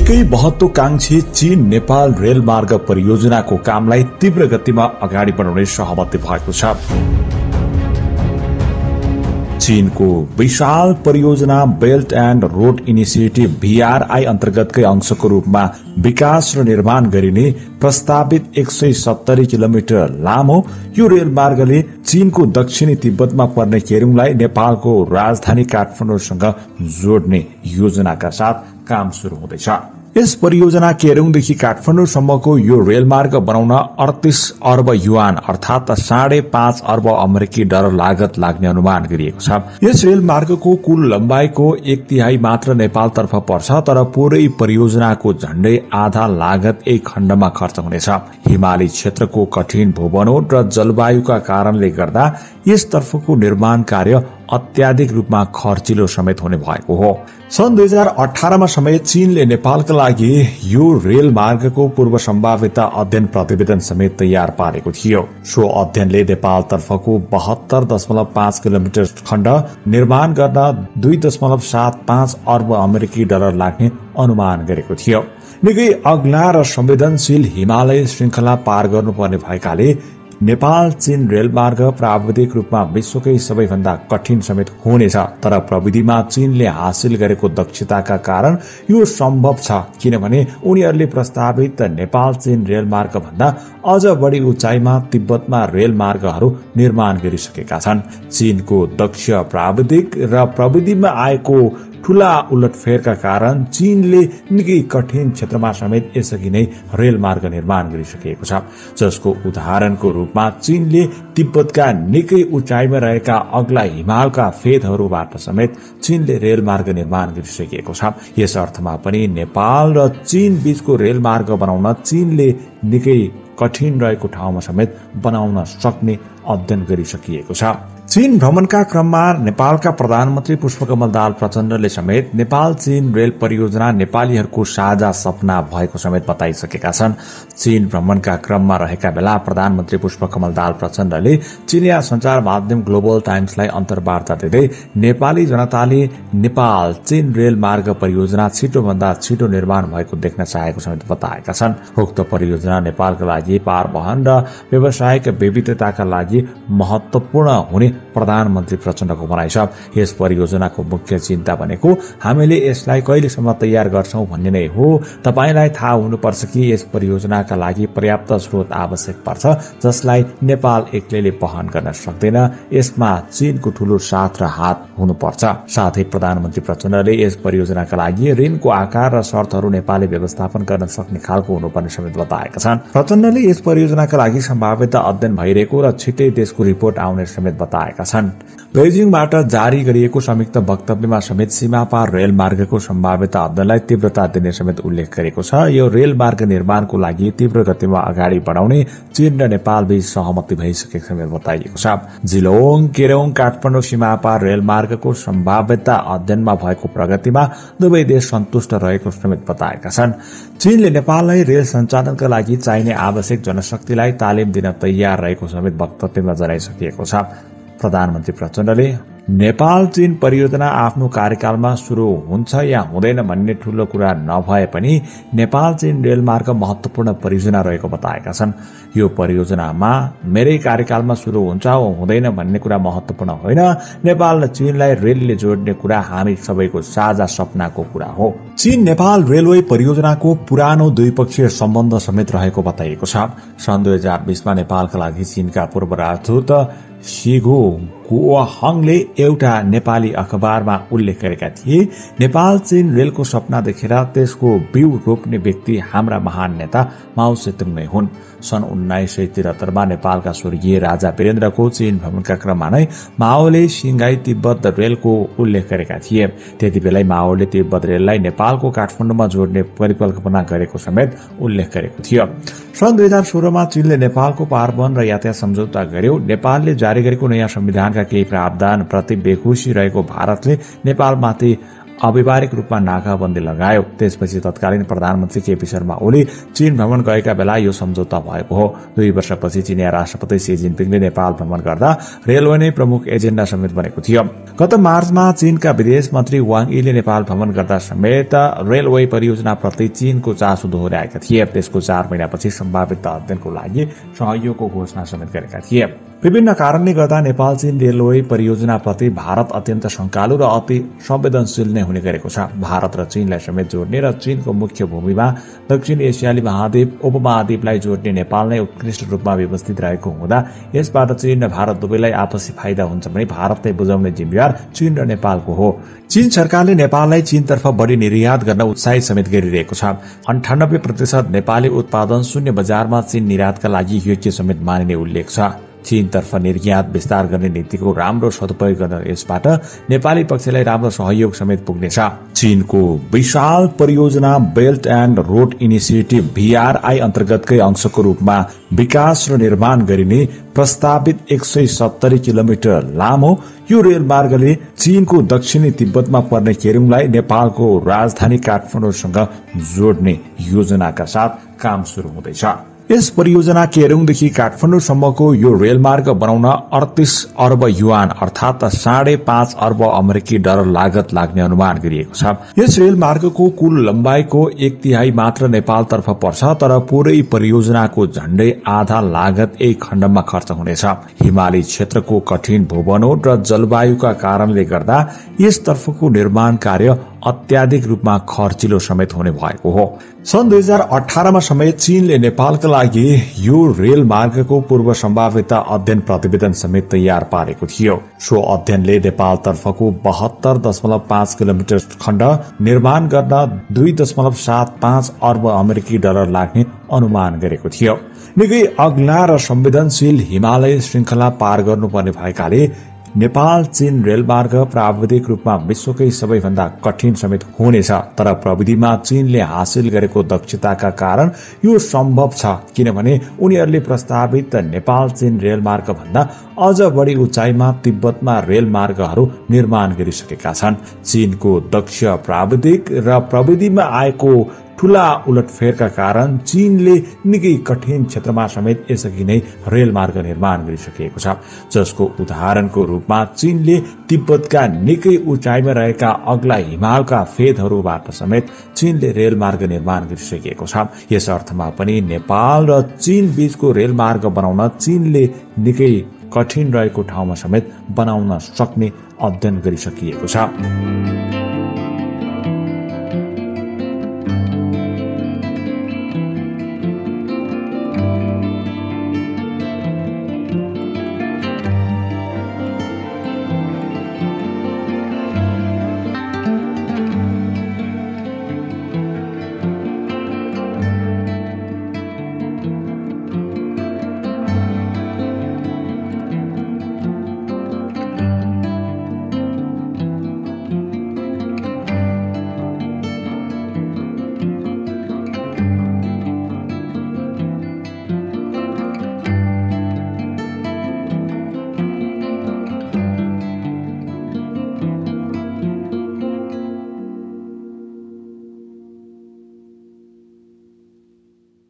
निकै महत्वाकांक्षी चीन नेपाल रेलमार्ग परियोजनाको कामलाई तीव्र गतिमा अगाडि बढाउने सहमति भएको छ। चीनको विशाल परियोजना belt and road initiative BRI अन्तर्गतकै अंशको रूपमा विकास र निर्माण गरिने प्रस्तावित 170 किलोमिटर लामो यो रेलमार्गले चीनको दक्षिणी तिब्बतमा पर्ने केरुङलाई नेपालको राजधानी काठमाडौँसँग जोड्ने योजनाका साथ काम शुरू हुँदैछ। यस परियोजना केरुङदेखि काठमाडौँसम्मको यो रेलमार्ग बनाउन 38 अर्ब युआन अर्थात 5.5 अर्ब अमेरिकी डलर लागत लाग्ने अनुमान गरिएको छ। यस रेलमार्गको कुल लम्बाइको 1/3 मात्र नेपालतर्फ पर्छ, तर पूरै परियोजनाको झण्डै आधा लागत एक खण्डमा खर्च हुनेछ। हिमाली क्षेत्रको कठिन भूबनोट र जलवायुका कारणले गर्दा यसतर्फको निर्माण कार्य अत्याधिक रूपमा खर्चिलो समेत हुने भएको हो। सन् 2018 मा समेत चीनले नेपालका लागि यो रेलमार्गको पूर्व सम्भाव्यता अध्ययन प्रतिवेदन समेत तयार पारेको थियो। सो अध्ययनले नेपालतर्फको 72.5 किलोमिटर खण्ड निर्माण गर्न 2.75 अर्ब अमेरिकी डलर लाग्ने अनुमान गरेको थियो। निकै अग्ला र संवेदनशील हिमालय श्रृंखला पार गर्नुपर्ने भएकाले नेपाल चीन रेलमार्ग प्राविधिक रूपमा विश्वकै सबैभन्दा कठिन समेत हुनेछ, तर प्रविधिमा चीनले हासिल गरेको दक्षताका कारण यो सम्भव छ, किनभने उनीहरूले प्रस्तावित नेपाल चीन रेलमार्ग भन्दा अझ बढी उचाइमा तिब्बतमा रेलमार्गहरू निर्माण गरिसकेका छन्। चीनको दक्ष प्राविधिक र प्रविधिमा आएको ठूला उलटफेरका कारण चीनले निकै कठिन क्षेत्रमा समेत यसअघि नै रेलमार्ग निर्माण गरिसकेको छ, जसको उदाहरणको रूपमा चीनले तिब्बतका निकै उचाइमा रहेका अग्ला हिमालका फेदहरूबाट समेत चीनले रेलमार्ग निर्माण गरिसकेको छ। यस अर्थमा पनि नेपाल र चीन बीचको रेलमार्ग बनाउन चीनले निकै कठिन रहेको ठाउँमा समेत बनाउन सक्ने अध्ययन गरिसकिएको छ। चीन भ्रमणका क्रममा नेपालका प्रधानमन्त्री पुष्पकमल दाहाल प्रचण्डले समेत नेपाल चीन रेल परियोजना नेपालीहरूको साझा सपना भएको समेत बताइसकेका छन्। चीन भ्रमणका क्रममा रहेका बेला प्रधानमन्त्री पुष्पकमल दाहाल प्रचण्डले चीनिया संचार माध्यम ग्लोबल टाइम्सलाई अन्तर्वार्ता दिँदै नेपाली जनताले नेपाल चीन रेल मार्ग परियोजना छिटोभन्दा छिटो निर्माण भएको देख्न चाहेको समेत बताएका छन्। उक्त परियोजना नेपालका लागि पारवहन र व्यावसायिक विविधताका लागि महत्वपूर्ण हुने प्रधानमन्त्री प्रचण्डको भनाइ छ। यस परियोजनाको मुख्य चिन्ता भनेको हामीले यसलाई कहिलेसम्म तयार गर्छौं भन्ने नै हो। तपाईलाई थाहा हुनुपर्छ कि यस परियोजनाका लागि पर्याप्त स्रोत आवश्यक पर्छ, जसलाई नेपाल एक्लैले वहन गर्न सक्दैन। यसमा चीनको ठूलो साथ र हात हुनुपर्छ। साथै प्रधानमन्त्री प्रचण्डले यस परियोजनाका लागि ऋणको आकार र शर्तहरू नेपालले व्यवस्थापन गर्न सक्ने खालको हुनुपर्ने समेत बताएका छन्। प्रचण्डले यस परियोजनाका लागि सम्भाव्यता अध्ययन भइरहेको र छिट्टै त्यसको रिपोर्ट आउने समेत बताएका छन्। बेजिङबाट जारी गरिएको संयुक्त वक्तव्यमा समेत सीमापार रेलमार्गको सम्भाव्यता अध्ययनलाई तीव्रता दिने समेत उल्लेख गरेको छ। यो रेलमार्ग निर्माणको लागि तीव्र गतिमा अगाडि बढाउने चीन र नेपाल बीच सहमति भइसकेको समेत बताइएको छ। जिलोङ केरुङ काठमाडौँ सीमापार रेलमार्गको सम्भाव्यता अध्ययनमा भएको प्रगतिमा दुवै देश सन्तुष्ट रहेको समेत बताएका छन्। चीनले नेपाललाई रेल सञ्चालनका लागि चाहिने आवश्यक जनशक्तिलाई तालिम दिन तयार रहेको समेत वक्तव्यमा जनाइसकिएको छ। प्रधानमन्त्री प्रचण्डले नेपाल चीन परियोजना आफ्नो कार्यकालमा शुरू हुन्छ या हुँदैन भन्ने ठूलो कुरा नभए पनि नेपाल चीन रेलमार्ग महत्वपूर्ण परियोजना रहेको बताएका छन्। यो परियोजनामा मेरै कार्यकालमा शुरू हुन्छ वा हुँदैन भन्ने कुरा महत्वपूर्ण होइन। नेपाल र चीनलाई रेलले जोड्ने कुरा हामी सबैको साझा सपनाको कुरा हो। चीन नेपाल रेलवे परियोजनाको पुरानो द्विपक्षीय सम्बन्ध समेत रहेको बताइएको छ। सन् 2020 मा नेपालका लागि चीनका पूर्व राजदूत शिगो गुओहङले एउटा नेपाली अखबारमा उल्लेख गरेका थिए, नेपाल चीन रेलको सपना देखेर त्यसको बिउ रोप्ने व्यक्ति हाम्रा महान नेता माओ सेतुङ नै हुन्। सन् 1973 मा नेपालका स्वर्गीय राजा वीरेन्द्रको चीन भ्रमणका क्रममा नै माओले सिंघाई तिब्बत रेलको उल्लेख गरेका थिए। त्यति बेलै माओले तिब्बत रेललाई नेपालको काठमाडौँमा जोड्ने परिकल्पना गरेको समेत उल्लेख गरेको थियो। सन् 2016 मा चीनले नेपालको पारवहन र यातायात सम्झौता गर्यो। नेपालले जारी गरेको नयाँ संविधानका केही प्रावधान प्रति बेखुसी रहेको भारतले नेपालमाथि अव्यावहारिक रूपमा नाकाबन्दी लगायो। त्यसपछि तत्कालीन प्रधानमन्त्री केपी शर्मा ओली चीन भ्रमण गएका बेला यो सम्झौता भएको हो। 2 वर्षपछि चीनिया राष्ट्रपति सी जिनपिङले नेपाल भ्रमण गर्दा रेलवे नै प्रमुख एजेण्डा समेत बनेको थियो। गत मार्चमा चीनका विदेश मन्त्री वाङ यीले नेपाल भ्रमण गर्दा समेत रेलवे परियोजना प्रति चीनको चासो दोहोर्याएका थिए। त्यसको 4 महिनापछि सम्भावित अध्ययनको लागि सहयोगको घोषणा समेत गरेका थिए। विभिन्न कारणले गर्दा नेपाल चीन रेलवे परियोजना प्रति भारत अत्यन्त शंकालु र अति संवेदनशील नै हुने गरेको छ। भारत र चीनलाई समेत जोड्ने र चीनको मुख्य भूमिमा दक्षिण एसियाली महाद्वीप उपमहाद्वीपलाई जोड्ने नेपाल नै उत्कृष्ट रूपमा व्यवस्थित रहेको हुँदा यसबाट चीन र भारत दुवैलाई आपसी फाइदा हुन्छ भने भारतलाई बुझाउने जिम्मेवार चीन र नेपालको हो। चीन सरकारले नेपाललाई चीनतर्फ बढी निर्यात गर्न उत्साहित समेत गरिरहेको छ। 98% नेपाली उत्पादन शून्य बजारमा चीन निर्यातका लागि योग्य समेत मानिने उल्लेख छ। चीनतर्फ निर्यात विस्तार गर्ने नीतिको राम्रो सदुपयोग गर्न यसबाट नेपाली पक्षलाई राम्रो सहयोग समेत पुग्नेछ। चीनको विशाल परियोजना belt and road initiative BRI अन्तर्गतकै अंशको रूपमा विकास र निर्माण गरिने प्रस्तावित 170 किलोमिटर लामो यो रेलमार्गले चीनको दक्षिणी तिब्बतमा पर्ने केरुङलाई नेपालको राजधानी काठमाडौँसँग जोड्ने योजनाका साथ काम शुरू हुँदैछ। यस परियोजना केरुङदेखि काठमाडौँसम्मको यो रेलमार्ग बनाउन 38 अर्ब युआन अर्थात 5.5 अर्ब अमेरिकी डलर लागत लाग्ने अनुमान गरिएको छ। यस रेलमार्गको कुल लम्बाइको 1/3 मात्र नेपालतर्फ पर्छ, तर पूरै परियोजनाको झण्डै आधा लागत एक खण्डमा खर्च हुनेछ। हिमाली क्षेत्रको कठिन भूबनोट र जलवायुका कारणले गर्दा यसतर्फको निर्माण कार्य अत्याधिक रूपमा खर्चिलो समेत हुने भएको हो। सन् 2018मा समेत चीनले नेपालका लागि यो रेलमार्गको पूर्व सम्भाव्यता अध्ययन प्रतिवेदन समेत तयार पारेको थियो। सो अध्ययनले नेपालतर्फको 72.5 किलोमिटर खण्ड निर्माण गर्न 2.75 अर्ब अमेरिकी डलर लाग्ने अनुमान गरेको थियो। निकै अग्ला र संवेदनशील हिमालय श्रृंखला पार गर्नुपर्ने भएकाले नेपाल चीन रेलमार्ग प्राविधिक रूपमा विश्वकै सबैभन्दा कठिन समेत हुनेछ, तर प्रविधिमा चीनले हासिल गरेको दक्षताका कारण यो सम्भव छ, किनभने उनीहरूले प्रस्तावित नेपाल चीन रेलमार्ग भन्दा अझ बढी उचाइमा तिब्बतमा रेलमार्गहरू निर्माण गरिसकेका छन्। चीनको दक्ष प्राविधिक र प्रविधिमा आएको ठूला उलटफेरका कारण चीनले निकै कठिन क्षेत्रमा समेत यसअघि नै रेलमार्ग निर्माण गरिसकेको छ। जसको उदाहरणको रूपमा चीनले तिब्बतका निकै उचाइमा रहेका अग्ला हिमालका फेदहरूबाट समेत चीनले रेलमार्ग निर्माण गरिसकेको छ। यस अर्थमा पनि नेपाल र चीन बीचको रेलमार्ग बनाउन चीनले निकै कठिन रहेको ठाउँमा समेत बनाउन सक्ने अध्ययन गरिसकिएको छ।